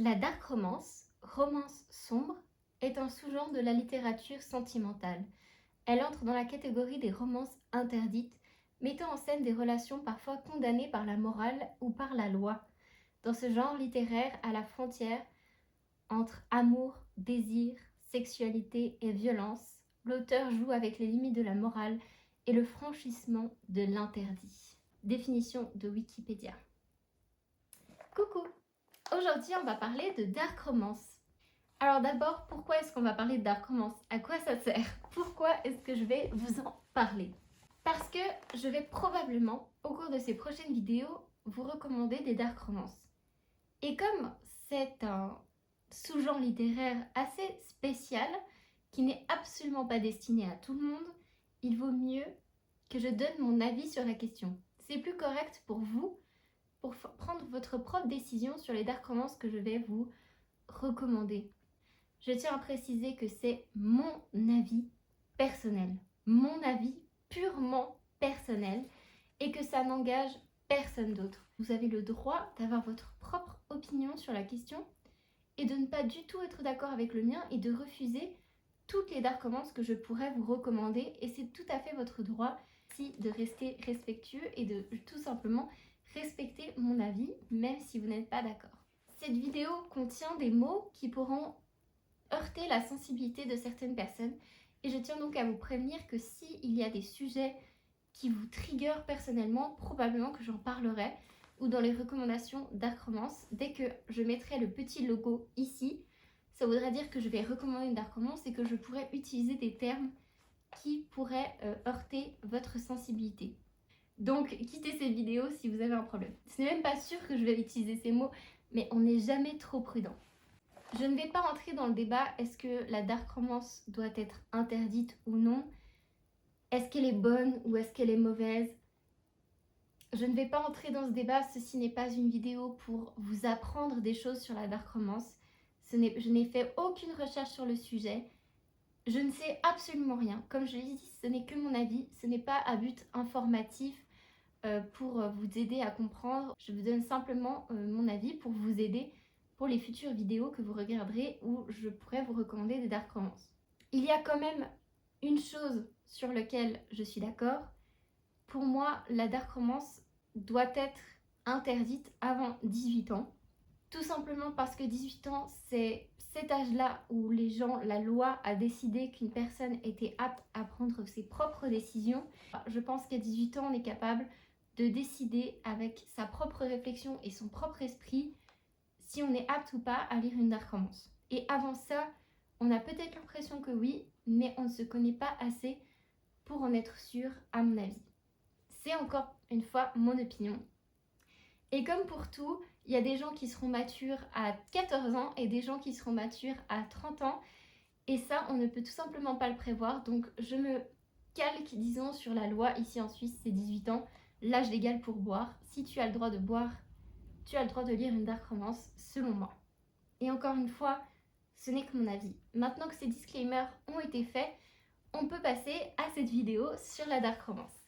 La dark romance, romance sombre, est un sous-genre de la littérature sentimentale. Elle entre dans la catégorie des romances interdites, mettant en scène des relations parfois condamnées par la morale ou par la loi. Dans ce genre littéraire à la frontière entre amour, désir, sexualité et violence, l'auteur joue avec les limites de la morale et le franchissement de l'interdit. Définition de Wikipédia. Coucou! Aujourd'hui, on va parler de dark romance. Alors d'abord, pourquoi est-ce qu'on va parler de dark romance? À quoi ça sert? Pourquoi est-ce que je vais vous en parler? Parce que je vais probablement, au cours de ces prochaines vidéos, vous recommander des dark romances. Et comme c'est un sous-genre littéraire assez spécial, qui n'est absolument pas destiné à tout le monde, il vaut mieux que je donne mon avis sur la question. C'est plus correct pour vous, pour prendre votre propre décision sur les dark romances que je vais vous recommander. Je tiens à préciser que c'est mon avis personnel, mon avis purement personnel, et que ça n'engage personne d'autre. Vous avez le droit d'avoir votre propre opinion sur la question et de ne pas du tout être d'accord avec le mien et de refuser toutes les dark romances que je pourrais vous recommander, et c'est tout à fait votre droit si de rester respectueux et de tout simplement respecter mon avis même si vous n'êtes pas d'accord. Cette vidéo contient des mots qui pourront heurter la sensibilité de certaines personnes, et je tiens donc à vous prévenir que s'il y a des sujets qui vous triggerent personnellement, probablement que j'en parlerai ou dans les recommandations dark romance. Dès que je mettrai le petit logo ici, ça voudra dire que je vais recommander une dark romance et que je pourrais utiliser des termes qui pourraient heurter votre sensibilité. Donc quittez cette vidéo si vous avez un problème. Ce n'est même pas sûr que je vais utiliser ces mots, mais on n'est jamais trop prudent. Je ne vais pas rentrer dans le débat, est-ce que la dark romance doit être interdite ou non? Est-ce qu'elle est bonne ou est-ce qu'elle est mauvaise? Je ne vais pas entrer dans ce débat, ceci n'est pas une vidéo pour vous apprendre des choses sur la dark romance. Je n'ai fait aucune recherche sur le sujet. Je ne sais absolument rien. Comme je l'ai dit, ce n'est que mon avis, ce n'est pas à but informatif pour vous aider à comprendre. Je vous donne simplement mon avis pour vous aider pour les futures vidéos que vous regarderez où je pourrais vous recommander des dark romances. Il y a quand même une chose sur laquelle je suis d'accord. Pour moi, la dark romance doit être interdite avant 18 ans. Tout simplement parce que 18 ans, c'est cet âge-là où la loi a décidé qu'une personne était apte à prendre ses propres décisions. Je pense qu'à 18 ans, on est capable de décider avec sa propre réflexion et son propre esprit si on est apte ou pas à lire une dark romance. Et avant ça, on a peut-être l'impression que oui, mais on ne se connaît pas assez pour en être sûr, à mon avis. C'est encore une fois mon opinion. Et comme pour tout, il y a des gens qui seront matures à 14 ans et des gens qui seront matures à 30 ans. Et ça, on ne peut tout simplement pas le prévoir. Donc je me calque, disons, sur la loi. Ici en Suisse, c'est 18 ans, l'âge légal pour boire. Si tu as le droit de boire, tu as le droit de lire une dark romance, selon moi. Et encore une fois, ce n'est que mon avis. Maintenant que ces disclaimers ont été faits, on peut passer à cette vidéo sur la dark romance.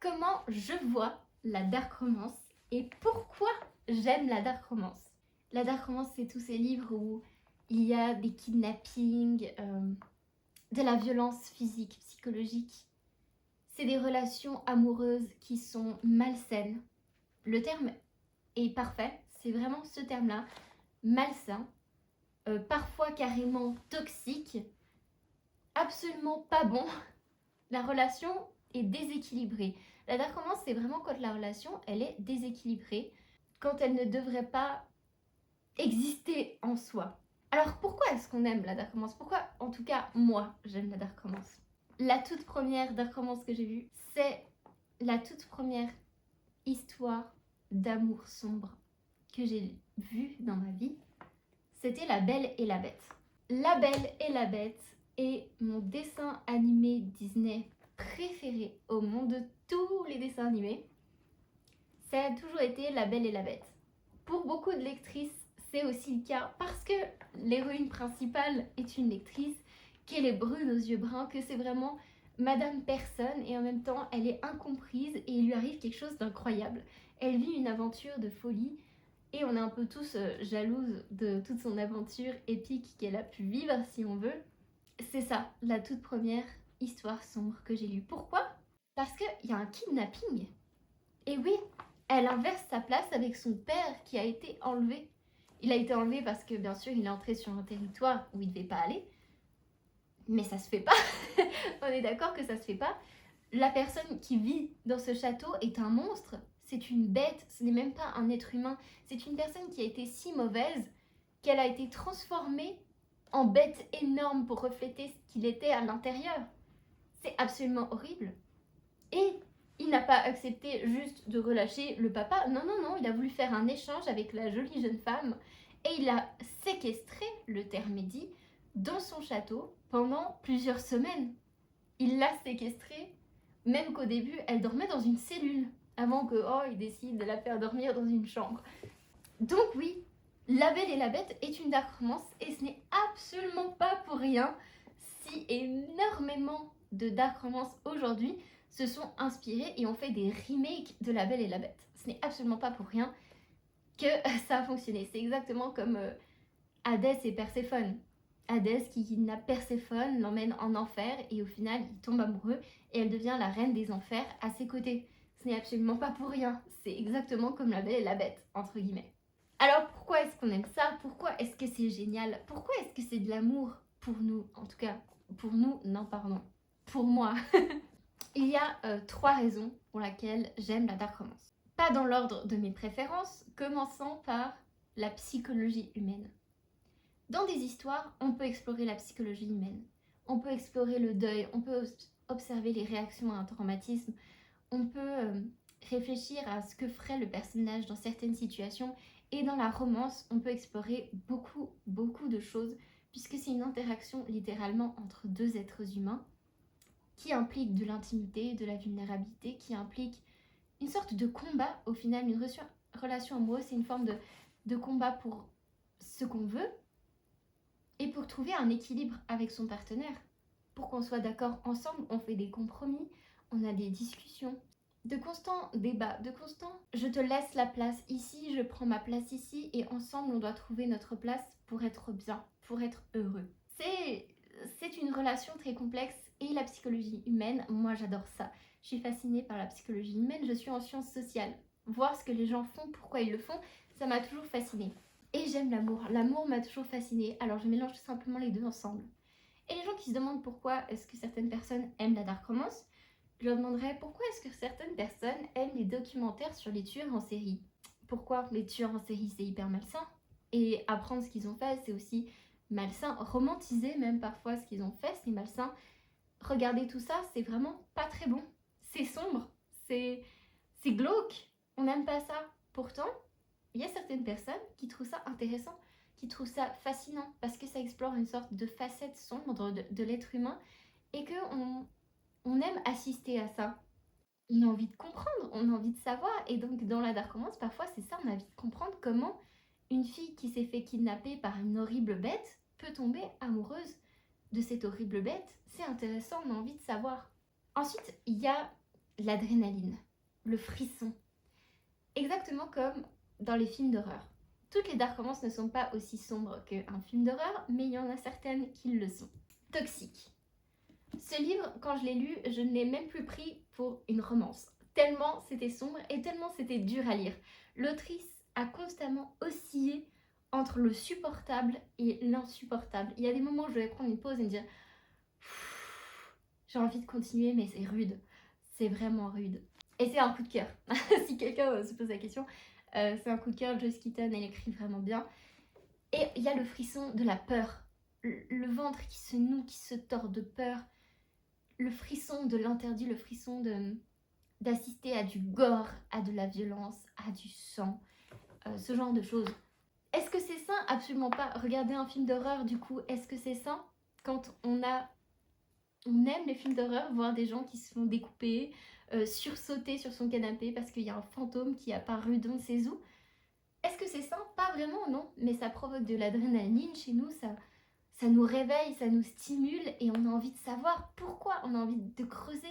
Comment je vois la dark romance et pourquoi j'aime la dark romance. La dark romance, c'est tous ces livres où il y a des kidnappings, de la violence physique, psychologique. C'est des relations amoureuses qui sont malsaines. Le terme est parfait, c'est vraiment ce terme-là, malsain, parfois carrément toxique, absolument pas bon. La relation est déséquilibrée. La dark romance, c'est vraiment quand la relation, elle est déséquilibrée, quand elle ne devrait pas exister en soi. Alors pourquoi est-ce qu'on aime la dark romance? Pourquoi, en tout cas, moi, j'aime la dark romance? La toute première dark romance que j'ai vue, c'est la toute première histoire d'amour sombre que j'ai vue dans ma vie. C'était La Belle et la Bête. La Belle et la Bête est mon dessin animé Disney préféré au monde de tous les dessins animés. Ça a toujours été La Belle et la Bête. Pour beaucoup de lectrices, c'est aussi le cas parce que l'héroïne principale est une lectrice, qu'elle est brune aux yeux bruns, que c'est vraiment Madame Personne et en même temps elle est incomprise et il lui arrive quelque chose d'incroyable. Elle vit une aventure de folie Et on est un peu tous jalouses de toute son aventure épique qu'elle a pu vivre, si on veut. C'est ça, la toute première histoire sombre que j'ai lue. Pourquoi? Parce qu'il y a un kidnapping. Et oui, elle inverse sa place avec son père qui a été enlevé. Il a été enlevé parce que, bien sûr, il est entré sur un territoire où il ne devait pas aller. Mais ça se fait pas. On est d'accord que ça se fait pas. La personne qui vit dans ce château est un monstre. C'est une bête. Ce n'est même pas un être humain. C'est une personne qui a été si mauvaise qu'elle a été transformée en bête énorme pour refléter ce qu'il était à l'intérieur. C'est absolument horrible. Et il n'a pas accepté juste de relâcher le papa. Non, non, non. Il a voulu faire un échange avec la jolie jeune femme. Et il a séquestré, le terme est dit, dans son château pendant plusieurs semaines. Il l'a séquestrée, même qu'au début, elle dormait dans une cellule, avant que, il décide de la faire dormir dans une chambre. Donc oui, La Belle et la Bête est une dark romance, et ce n'est absolument pas pour rien si énormément de dark romance aujourd'hui se sont inspirés et ont fait des remakes de La Belle et la Bête. Ce n'est absolument pas pour rien que ça a fonctionné. C'est exactement comme Hadès et Perséphone. Hadès qui kidnappe Perséphone, l'emmène en enfer et au final il tombe amoureux et elle devient la reine des enfers à ses côtés. Ce n'est absolument pas pour rien, c'est exactement comme La Belle et la Bête, entre guillemets. Alors pourquoi est-ce qu'on aime ça? Pourquoi est-ce que c'est génial? Pourquoi est-ce que c'est de l'amour pour nous? En tout cas, pour nous, non pardon, pour moi. Il y a 3 raisons pour lesquelles j'aime la dark romance. Pas dans l'ordre de mes préférences, commençant par la psychologie humaine. Dans des histoires, on peut explorer la psychologie humaine. On peut explorer le deuil, on peut observer les réactions à un traumatisme, on peut réfléchir à ce que ferait le personnage dans certaines situations. Et dans la romance, on peut explorer beaucoup, beaucoup de choses, puisque c'est une interaction littéralement entre 2 êtres humains qui implique de l'intimité, de la vulnérabilité, qui implique une sorte de combat. Au final, une relation amoureuse, c'est une forme de combat pour ce qu'on veut, et pour trouver un équilibre avec son partenaire. Pour qu'on soit d'accord ensemble, on fait des compromis, on a des discussions, de constants débats, de constants « je te laisse la place ici, je prends ma place ici » et ensemble on doit trouver notre place pour être bien, pour être heureux. C'est une relation très complexe et la psychologie humaine, moi j'adore ça. Je suis fascinée par la psychologie humaine, je suis en sciences sociales. Voir ce que les gens font, pourquoi ils le font, ça m'a toujours fascinée. Et j'aime l'amour. L'amour m'a toujours fascinée, alors je mélange tout simplement les deux ensemble. Et les gens qui se demandent pourquoi est-ce que certaines personnes aiment la dark romance, je leur demanderais pourquoi est-ce que certaines personnes aiment les documentaires sur les tueurs en série. Pourquoi? Les tueurs en série, c'est hyper malsain. Et apprendre ce qu'ils ont fait, c'est aussi malsain. Romantiser même parfois ce qu'ils ont fait, c'est malsain. Regarder tout ça, c'est vraiment pas très bon. C'est sombre, c'est glauque. On n'aime pas ça. Pourtant, il y a certaines personnes qui trouvent ça intéressant, qui trouvent ça fascinant, parce que ça explore une sorte de facette sombre de l'être humain et qu'on aime assister à ça. On a envie de comprendre, on a envie de savoir. Et donc, dans la dark romance, parfois, c'est ça, on a envie de comprendre comment une fille qui s'est fait kidnapper par une horrible bête peut tomber amoureuse de cette horrible bête. C'est intéressant, on a envie de savoir. Ensuite, il y a l'adrénaline, le frisson. Exactement comme dans les films d'horreur. Toutes les dark romances ne sont pas aussi sombres qu'un film d'horreur, mais il y en a certaines qui le sont. Toxique. Ce livre, quand je l'ai lu, je ne l'ai même plus pris pour une romance. Tellement c'était sombre et tellement c'était dur à lire. L'autrice a constamment oscillé entre le supportable et l'insupportable. Il y a des moments où je vais prendre une pause et me dire j'ai envie de continuer, mais c'est rude. C'est vraiment rude. Et c'est un coup de cœur. Si quelqu'un se pose la question, c'est un coup de cœur. Joyce Keaton, elle écrit vraiment bien. Et il y a le frisson de la peur. Le ventre qui se noue, qui se tord de peur. Le frisson de l'interdit, le frisson d'assister à du gore, à de la violence, à du sang. Ce genre de choses. Est-ce que c'est sain? Absolument pas. Regarder un film d'horreur, du coup, est-ce que c'est sain? Quand on aime les films d'horreur, voir des gens qui se font découper, sursauter sur son canapé parce qu'il y a un fantôme qui est apparu dans ses os. Est-ce que c'est ça? Pas vraiment, non. Mais ça provoque de l'adrénaline chez nous, ça nous réveille, ça nous stimule et on a envie de savoir pourquoi. On a envie de creuser,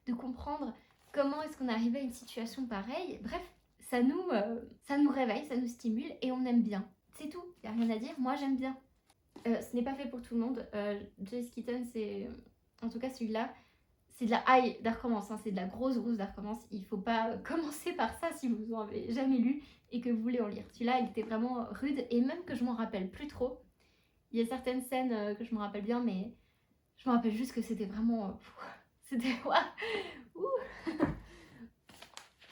de comprendre comment est-ce qu'on est arrivé à une situation pareille. Bref, ça nous réveille, ça nous stimule et on aime bien. C'est tout, il n'y a rien à dire, moi j'aime bien. Ce n'est pas fait pour tout le monde. Jess Kitten, c'est... En tout cas celui-là, c'est de la high Dark Romance, hein, c'est de la grosse Dark Romance. Il ne faut pas commencer par ça si vous n'en avez jamais lu et que vous voulez en lire. Celui-là, il était vraiment rude et même que je m'en rappelle plus trop. Il y a certaines scènes que je me rappelle bien, mais je me rappelle juste que c'était vraiment... c'était...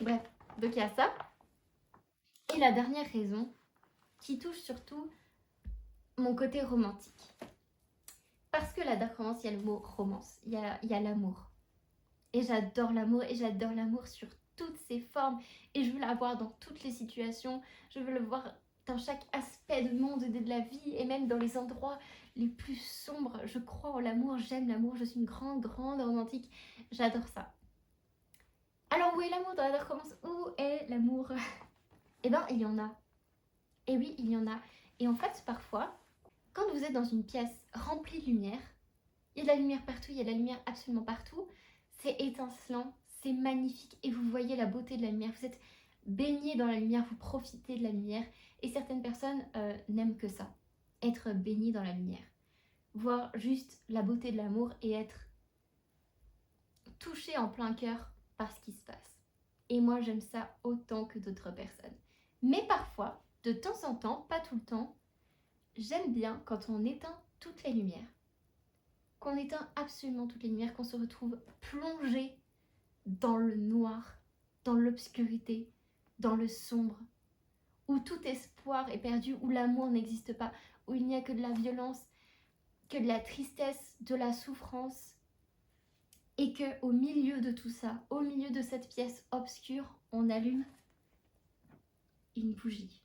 Bref, donc il y a ça. Et la dernière raison, qui touche surtout mon côté romantique. Parce que la dark romance, il y a le mot romance, il y a l'amour. Et j'adore l'amour sur toutes ses formes. Et je veux l'avoir dans toutes les situations. Je veux le voir dans chaque aspect du monde et de la vie. Et même dans les endroits les plus sombres. Je crois en l'amour, j'aime l'amour. Je suis une grande romantique. J'adore ça. Alors où est l'amour dans la dark romance? Où est l'amour? Eh ben, il y en a. Et oui, il y en a. Et en fait, parfois, quand vous êtes dans une pièce remplie de lumière, il y a de la lumière partout, il y a de la lumière absolument partout, c'est étincelant, c'est magnifique et vous voyez la beauté de la lumière, vous êtes baigné dans la lumière, vous profitez de la lumière et certaines personnes n'aiment que ça, être baigné dans la lumière, voir juste la beauté de l'amour et être touché en plein cœur par ce qui se passe. Et moi j'aime ça autant que d'autres personnes. Mais parfois, de temps en temps, pas tout le temps, j'aime bien quand on éteint toutes les lumières. Qu'on éteint absolument toutes les lumières, qu'on se retrouve plongé dans le noir, dans l'obscurité, dans le sombre, où tout espoir est perdu, où l'amour n'existe pas, où il n'y a que de la violence, que de la tristesse, de la souffrance, et que au milieu de tout ça, au milieu de cette pièce obscure, on allume une bougie.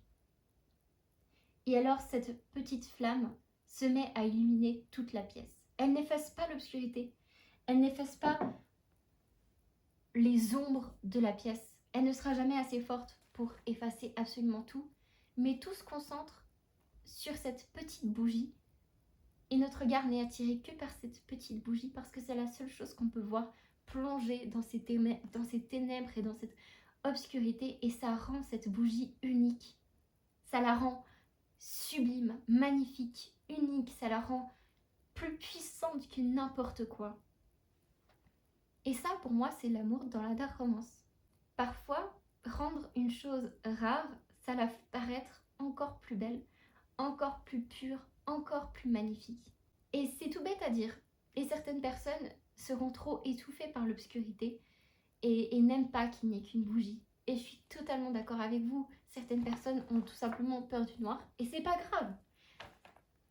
Et alors cette petite flamme se met à illuminer toute la pièce. Elle n'efface pas l'obscurité, elle n'efface pas les ombres de la pièce. Elle ne sera jamais assez forte pour effacer absolument tout, mais tout se concentre sur cette petite bougie et notre regard n'est attiré que par cette petite bougie parce que c'est la seule chose qu'on peut voir plonger dans ces ténèbres et dans cette obscurité et ça rend cette bougie unique. Ça la rend sublime, magnifique, unique, ça la rend plus puissante que n'importe quoi. Et ça, pour moi, c'est l'amour dans la dark romance. Parfois, rendre une chose rare, ça la fait paraître encore plus belle, encore plus pure, encore plus magnifique. Et c'est tout bête à dire. Et certaines personnes seront trop étouffées par l'obscurité et n'aiment pas qu'il n'y ait qu'une bougie. Et je suis totalement d'accord avec vous. Certaines personnes ont tout simplement peur du noir et c'est pas grave.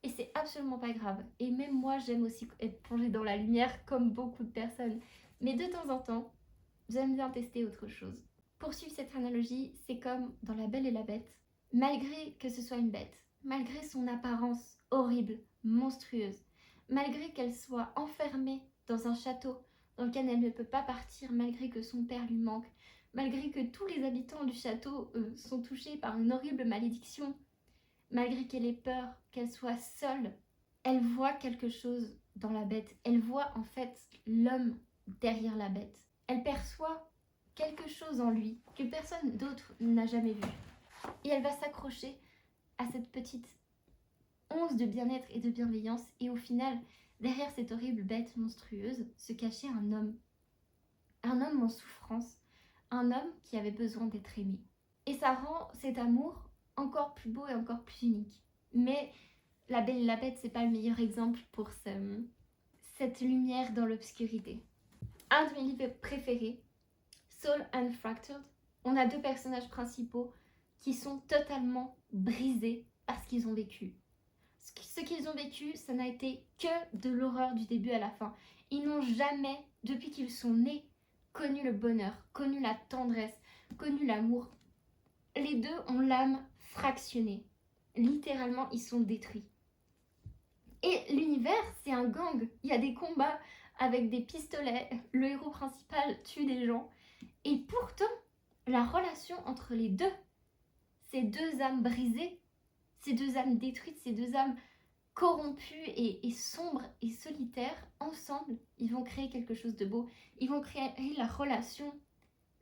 Et c'est absolument pas grave. Et même moi, j'aime aussi être plongée dans la lumière comme beaucoup de personnes. Mais de temps en temps, j'aime bien tester autre chose. Pour suivre cette analogie, c'est comme dans La Belle et la Bête. Malgré que ce soit une bête, malgré son apparence horrible, monstrueuse, malgré qu'elle soit enfermée dans un château dans lequel elle ne peut pas partir, malgré que son père lui manque, malgré que tous les habitants du château sont touchés par une horrible malédiction, malgré qu'elle ait peur, qu'elle soit seule, elle voit quelque chose dans la bête. Elle voit en fait l'homme derrière la bête. Elle perçoit quelque chose en lui que personne d'autre n'a jamais vu. Et elle va s'accrocher à cette petite once de bien-être et de bienveillance. Et au final, derrière cette horrible bête monstrueuse, se cachait un homme. Un homme en souffrance. Un homme qui avait besoin d'être aimé. Et ça rend cet amour encore plus beau et encore plus unique. Mais La Belle et la Bête, c'est pas le meilleur exemple pour cette lumière dans l'obscurité. Un de mes livres préférés, Soul Unfractured, on a deux personnages principaux qui sont totalement brisés par ce qu'ils ont vécu. Ce qu'ils ont vécu, ça n'a été que de l'horreur du début à la fin. Ils n'ont jamais, depuis qu'ils sont nés, connu le bonheur, connu la tendresse, connu l'amour. Les deux ont l'âme fractionnée. Littéralement, ils sont détruits. Et l'univers, c'est un gang. Il y a des combats avec des pistolets. Le héros principal tue des gens. Et pourtant, la relation entre les deux, ces deux âmes brisées, ces deux âmes détruites, ces deux âmes corrompues et sombres et solitaires, ensemble, ils vont créer quelque chose de beau. Ils vont créer la relation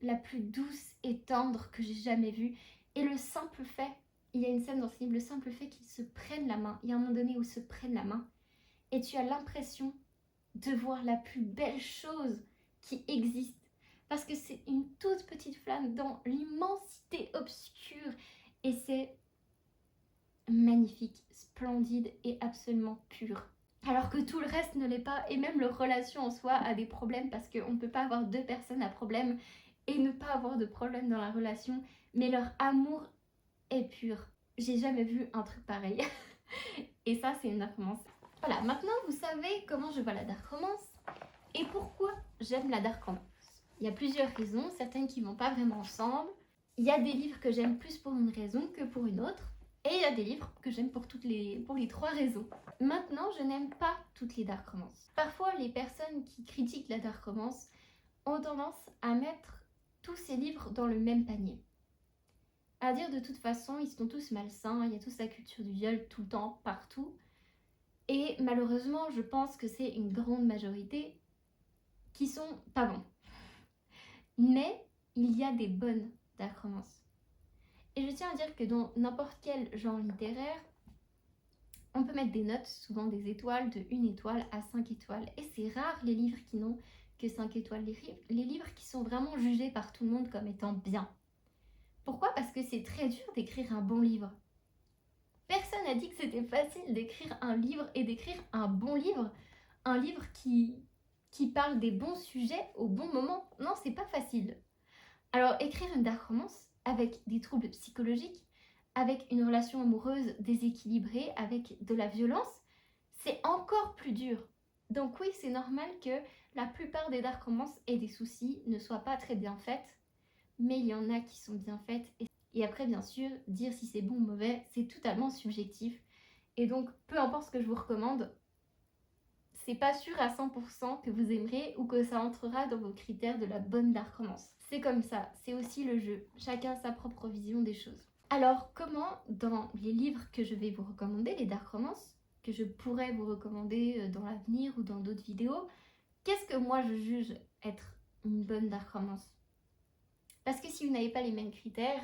la plus douce et tendre que j'ai jamais vue. Et le simple fait, il y a une scène dans ce livre, le simple fait qu'ils se prennent la main, il y a un moment donné où ils se prennent la main, et tu as l'impression de voir la plus belle chose qui existe. Parce que c'est une toute petite flamme dans l'immensité obscure. Et c'est magnifique, splendide et absolument pur. Alors que tout le reste ne l'est pas. Et même leur relation en soi a des problèmes parce qu'on ne peut pas avoir deux personnes à problème et ne pas avoir de problème dans la relation. Mais leur amour est pur. J'ai jamais vu un truc pareil. Et ça, c'est une dark romance. Voilà, maintenant vous savez comment je vois la dark romance et pourquoi j'aime la dark romance. Il y a plusieurs raisons, certaines qui ne vont pas vraiment ensemble. Il y a des livres que j'aime plus pour une raison que pour une autre. Et il y a des livres que j'aime pour les trois raisons. Maintenant, je n'aime pas toutes les dark romances. Parfois, les personnes qui critiquent la dark romance ont tendance à mettre tous ces livres dans le même panier. À dire de toute façon, ils sont tous malsains, il y a tous la culture du viol tout le temps, partout. Et malheureusement, je pense que c'est une grande majorité qui sont pas bons. Mais il y a des bonnes dark romances. Et je tiens à dire que dans n'importe quel genre littéraire, on peut mettre des notes, souvent des étoiles, de 1 étoile à 5 étoiles. Et c'est rare les livres qui n'ont que 5 étoiles. Les livres qui sont vraiment jugés par tout le monde comme étant bien. Pourquoi ? Parce que c'est très dur d'écrire un bon livre. Personne n'a dit que c'était facile d'écrire un livre et d'écrire un bon livre. Un livre qui parle des bons sujets au bon moment. Non, c'est pas facile. Alors, écrire une dark romance avec des troubles psychologiques, avec une relation amoureuse déséquilibrée, avec de la violence, c'est encore plus dur. Donc oui, c'est normal que la plupart des dark romances aient des soucis, ne soient pas très bien faites, mais il y en a qui sont bien faites. Et après, bien sûr, dire si c'est bon ou mauvais, c'est totalement subjectif. Et donc, peu importe ce que je vous recommande, c'est pas sûr à 100% que vous aimerez ou que ça entrera dans vos critères de la bonne dark romance. C'est comme ça, c'est aussi le jeu. Chacun a sa propre vision des choses. Alors, comment, dans les livres que je vais vous recommander, les dark romances, que je pourrais vous recommander dans l'avenir ou dans d'autres vidéos, qu'est-ce que moi je juge être une bonne dark romance ? Parce que si vous n'avez pas les mêmes critères,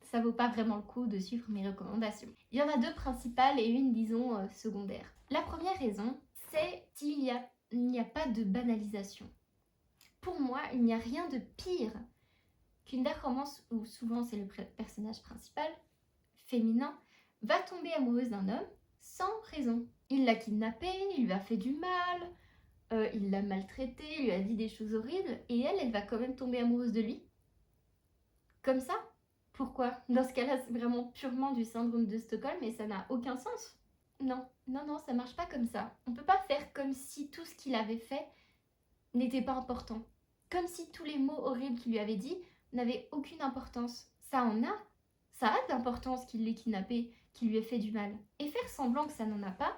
ça vaut pas vraiment le coup de suivre mes recommandations. Il y en a deux principales et une, disons, secondaire. La première raison, c'est qu'il n'y a pas de banalisation. Pour moi, il n'y a rien de pire qu'une dark romance où souvent c'est le personnage principal, féminin, va tomber amoureuse d'un homme sans raison. Il l'a kidnappée, il lui a fait du mal, il l'a maltraitée, il lui a dit des choses horribles, et elle va quand même tomber amoureuse de lui. Comme ça ? Pourquoi ? Dans ce cas-là, c'est vraiment purement du syndrome de Stockholm et ça n'a aucun sens. Non, ça marche pas comme ça. On peut pas faire comme si tout ce qu'il avait fait n'était pas important. Comme si tous les mots horribles qu'il lui avait dit n'avaient aucune importance. Ça en a. Ça a d'importance qu'il l'ait kidnappé, qu'il lui ait fait du mal. Et faire semblant que ça n'en a pas,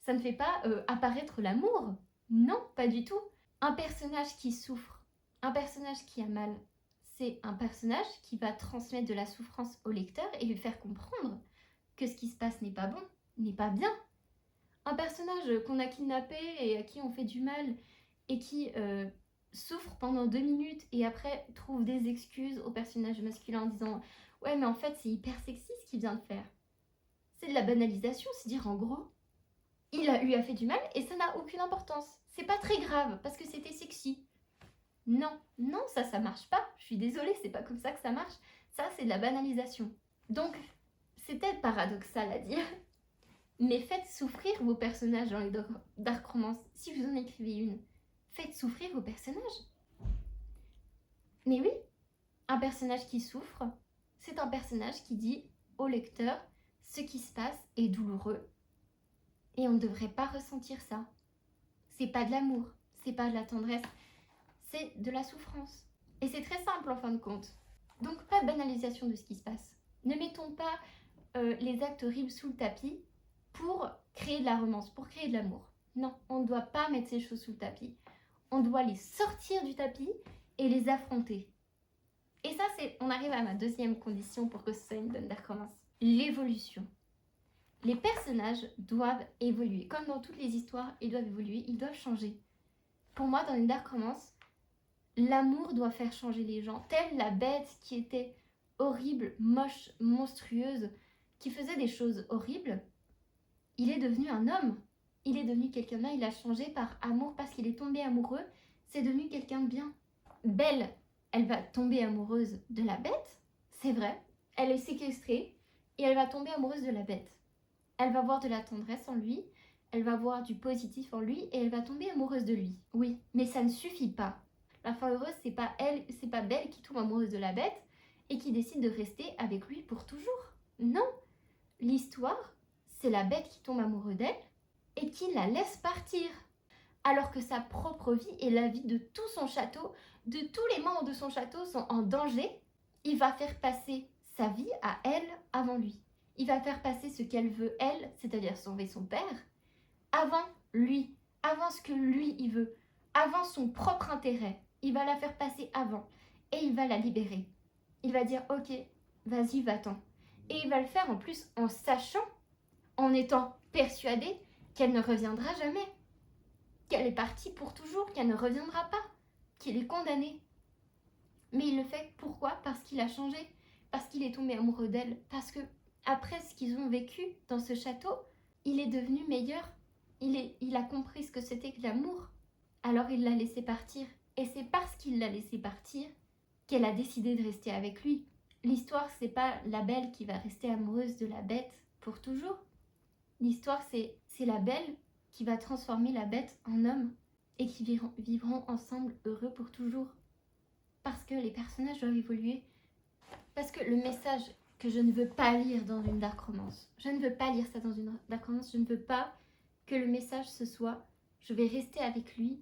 ça ne fait pas apparaître l'amour. Non, pas du tout. Un personnage qui souffre, un personnage qui a mal, c'est un personnage qui va transmettre de la souffrance au lecteur et lui faire comprendre que ce qui se passe n'est pas bon, n'est pas bien. Un personnage qu'on a kidnappé et à qui on fait du mal et qui souffre pendant 2 minutes et après trouve des excuses au personnage masculin en disant « Ouais, mais en fait, c'est hyper sexy ce qu'il vient de faire. » C'est de la banalisation, c'est dire en gros, lui a fait du mal et ça n'a aucune importance. C'est pas très grave parce que c'était sexy. Non, ça marche pas. Je suis désolée, c'est pas comme ça que ça marche. Ça, c'est de la banalisation. Donc, c'est peut-être paradoxal à dire, mais faites souffrir vos personnages dans les dark romances. Si vous en écrivez une, faites souffrir vos personnages. Mais oui, un personnage qui souffre, c'est un personnage qui dit au lecteur ce qui se passe est douloureux et on ne devrait pas ressentir ça. C'est pas de l'amour, c'est pas de la tendresse, c'est de la souffrance. Et c'est très simple en fin de compte. Donc pas de banalisation de ce qui se passe. Ne mettons pas les actes horribles sous le tapis pour créer de la romance, pour créer de l'amour. Non, on ne doit pas mettre ces choses sous le tapis. On doit les sortir du tapis et les affronter. Et ça, on arrive à ma deuxième condition pour que ce soit une bonne dark romance. L'évolution. Les personnages doivent évoluer. Comme dans toutes les histoires, ils doivent évoluer, ils doivent changer. Pour moi, dans une dark romance, L'amour doit faire changer les gens. Telle la bête qui était horrible, moche, monstrueuse, qui faisait des choses horribles, il est devenu un homme. Il est devenu quelqu'un de bien, il a changé par amour parce qu'il est tombé amoureux. C'est devenu quelqu'un de bien. Belle, elle va tomber amoureuse de la bête, c'est vrai. Elle est séquestrée et elle va tomber amoureuse de la bête. Elle va voir de la tendresse en lui, elle va voir du positif en lui et elle va tomber amoureuse de lui. Oui, mais ça ne suffit pas. La fin heureuse, c'est pas elle, c'est pas Belle qui tombe amoureuse de la bête et qui décide de rester avec lui pour toujours. Non, l'histoire, c'est la bête qui tombe amoureuse d'elle et qui la laisse partir. Alors que sa propre vie et la vie de tout son château, de tous les membres de son château sont en danger, il va faire passer sa vie à elle avant lui. Il va faire passer ce qu'elle veut elle, c'est-à-dire sauver son père, avant lui, avant ce que lui il veut, avant son propre intérêt. Il va la faire passer avant et il va la libérer. Il va dire ok, vas-y, va-t'en. Et il va le faire en plus en sachant, en étant persuadé qu'elle ne reviendra jamais, qu'elle est partie pour toujours, qu'elle ne reviendra pas, qu'il est condamné. Mais il le fait pourquoi? Parce qu'il a changé, parce qu'il est tombé amoureux d'elle, parce que après ce qu'ils ont vécu dans ce château, il est devenu meilleur. Il a compris ce que c'était que l'amour. Alors il l'a laissé partir. Et c'est parce qu'il l'a laissé partir qu'elle a décidé de rester avec lui. L'histoire, c'est pas la Belle qui va rester amoureuse de la bête pour toujours. L'histoire, c'est la Belle qui va transformer la bête en homme et qui vivront ensemble heureux pour toujours. Parce que les personnages doivent évoluer. Parce que le message que je ne veux pas lire dans une dark romance, je ne veux pas lire ça dans une dark romance, je ne veux pas que le message ce soit je vais rester avec lui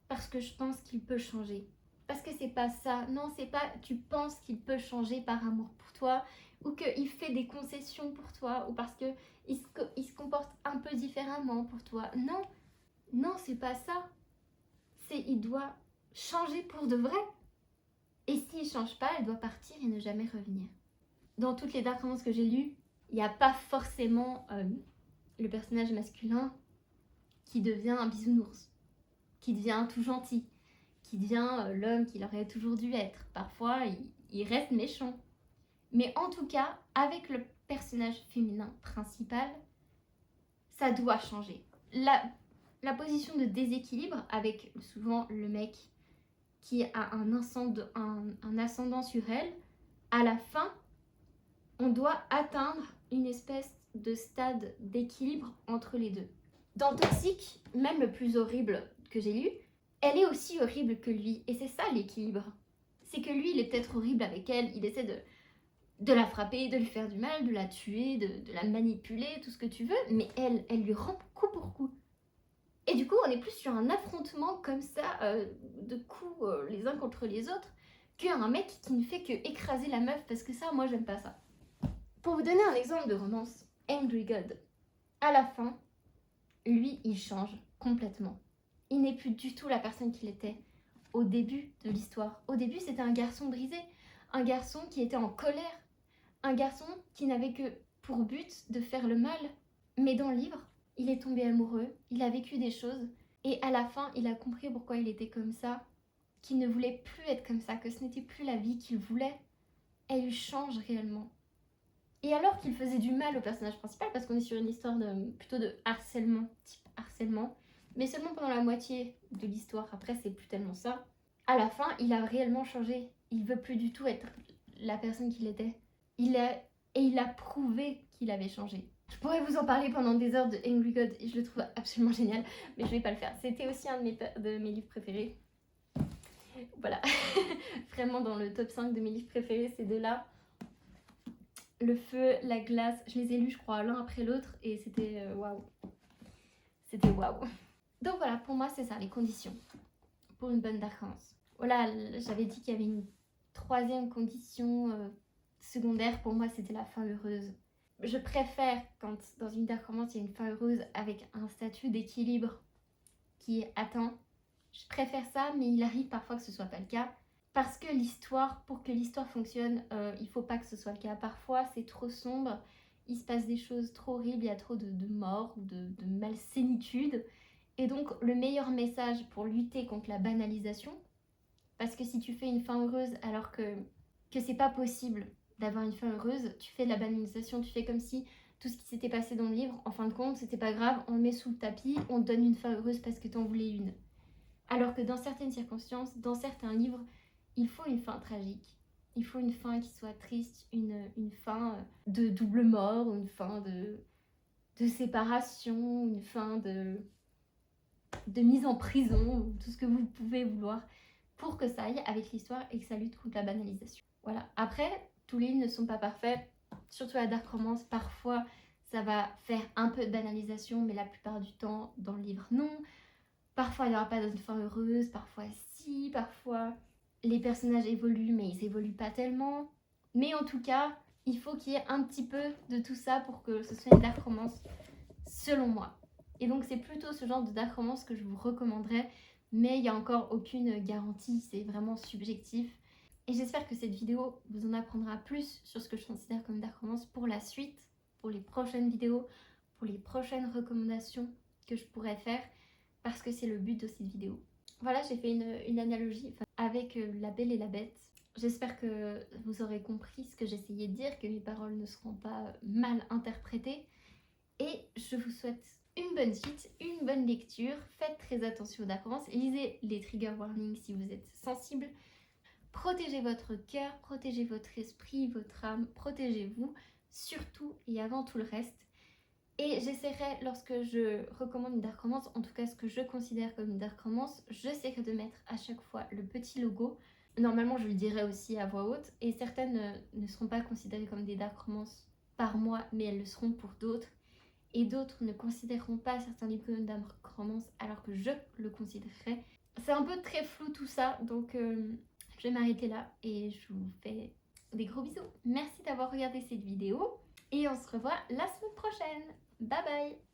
parce que je pense qu'il peut changer. Parce que c'est pas ça. Non, c'est pas tu penses qu'il peut changer par amour pour toi ou qu'il fait des concessions pour toi ou parce qu'il se comporte un peu différemment pour toi. Non, non, c'est pas ça. C'est il doit changer pour de vrai. Et s'il change pas, elle doit partir et ne jamais revenir. Dans toutes les dark romances que j'ai lues, il n'y a pas forcément le personnage masculin qui devient un bisounours, qui devient tout gentil, qui devient l'homme qu'il aurait toujours dû être. Parfois, il reste méchant. Mais en tout cas, avec le personnage féminin principal, ça doit changer. La position de déséquilibre avec souvent le mec qui a un ascendant sur elle, à la fin, on doit atteindre une espèce de stade d'équilibre entre les deux. Dans Toxic, même le plus horrible que j'ai lu, elle est aussi horrible que lui. Et c'est ça l'équilibre. C'est que lui, il est peut-être horrible avec elle, il essaie de la frapper, de lui faire du mal, de la tuer, de la manipuler, tout ce que tu veux, mais elle lui rend coup pour coup. Et du coup, on est plus sur un affrontement comme ça, de coups les uns contre les autres, qu'un mec qui ne fait que écraser la meuf, parce que ça, moi, j'aime pas ça. Pour vous donner un exemple de romance, Angry God, à la fin, lui, il change complètement. Il n'est plus du tout la personne qu'il était au début de l'histoire. Au début, c'était un garçon brisé, un garçon qui était en colère, un garçon qui n'avait que pour but de faire le mal. Mais dans le livre, il est tombé amoureux, il a vécu des choses, et à la fin, il a compris pourquoi il était comme ça, qu'il ne voulait plus être comme ça, que ce n'était plus la vie qu'il voulait. Elle lui change réellement. Et alors qu'il faisait du mal au personnage principal, parce qu'on est sur une histoire plutôt de harcèlement, type harcèlement, mais seulement pendant la moitié de l'histoire, après c'est plus tellement ça. À la fin, il a réellement changé. Il veut plus du tout être la personne qu'il était. Il a prouvé qu'il avait changé. Je pourrais vous en parler pendant des heures de Angry God et je le trouve absolument génial, mais je vais pas le faire. C'était aussi un de mes livres préférés. Voilà, vraiment dans le top 5 de mes livres préférés, ces deux-là. Le feu, la glace, je les ai lus je crois l'un après l'autre et c'était waouh. C'était waouh. Donc voilà, pour moi c'est ça les conditions pour une bonne dark romance. Voilà, j'avais dit qu'il y avait une troisième condition secondaire, pour moi c'était la fin heureuse. Je préfère quand dans une dark romance il y a une fin heureuse avec un statut d'équilibre qui est atteint. Je préfère ça, mais il arrive parfois que ce soit pas le cas. Parce que l'histoire, pour que l'histoire fonctionne, il faut pas que ce soit le cas. Parfois c'est trop sombre, il se passe des choses trop horribles, il y a trop de morts ou de malsénitude. Et donc le meilleur message pour lutter contre la banalisation, Parce que si tu fais une fin heureuse alors que c'est pas possible d'avoir une fin heureuse, tu fais de la banalisation, tu fais comme si tout ce qui s'était passé dans le livre, en fin de compte, c'était pas grave, on le met sous le tapis, on te donne une fin heureuse parce que t'en voulais une. Alors que dans certaines circonstances, dans certains livres, il faut une fin tragique. Il faut une fin qui soit triste, une fin de double mort, une fin de séparation, une fin de mise en prison, tout ce que vous pouvez vouloir, pour que ça aille avec l'histoire et que ça lutte contre la banalisation. Voilà. Après, tous les livres ne sont pas parfaits, surtout la dark romance. Parfois, ça va faire un peu de banalisation, mais la plupart du temps, dans le livre, non. Parfois, il n'y aura pas de fin heureuse, parfois si, parfois les personnages évoluent, mais ils évoluent pas tellement. Mais en tout cas, il faut qu'il y ait un petit peu de tout ça pour que ce soit une dark romance, selon moi. Et donc, c'est plutôt ce genre de dark romance que je vous recommanderais, mais il n'y a encore aucune garantie, c'est vraiment subjectif. Et j'espère que cette vidéo vous en apprendra plus sur ce que je considère comme dark romance pour la suite, pour les prochaines vidéos, pour les prochaines recommandations que je pourrais faire, parce que c'est le but de cette vidéo. Voilà, j'ai fait une analogie avec La Belle et la Bête. J'espère que vous aurez compris ce que j'essayais de dire, que mes paroles ne seront pas mal interprétées. Et je vous souhaite une bonne suite, une bonne lecture. Faites très attention aux dark romance. Lisez les trigger warnings si vous êtes sensible. Protégez votre cœur, protégez votre esprit, votre âme, protégez-vous, surtout et avant tout le reste. Et j'essaierai, lorsque je recommande une dark romance, en tout cas ce que je considère comme une dark romance, j'essaierai de mettre à chaque fois le petit logo. Normalement, je le dirai aussi à voix haute, et certaines ne seront pas considérées comme des dark romances par moi, mais elles le seront pour d'autres. Et d'autres ne considéreront pas certains livres comme dark romance, alors que je le considérerais. C'est un peu très flou tout ça, donc je vais m'arrêter là, et je vous fais des gros bisous. Merci d'avoir regardé cette vidéo, et on se revoit la semaine prochaine. Bye bye!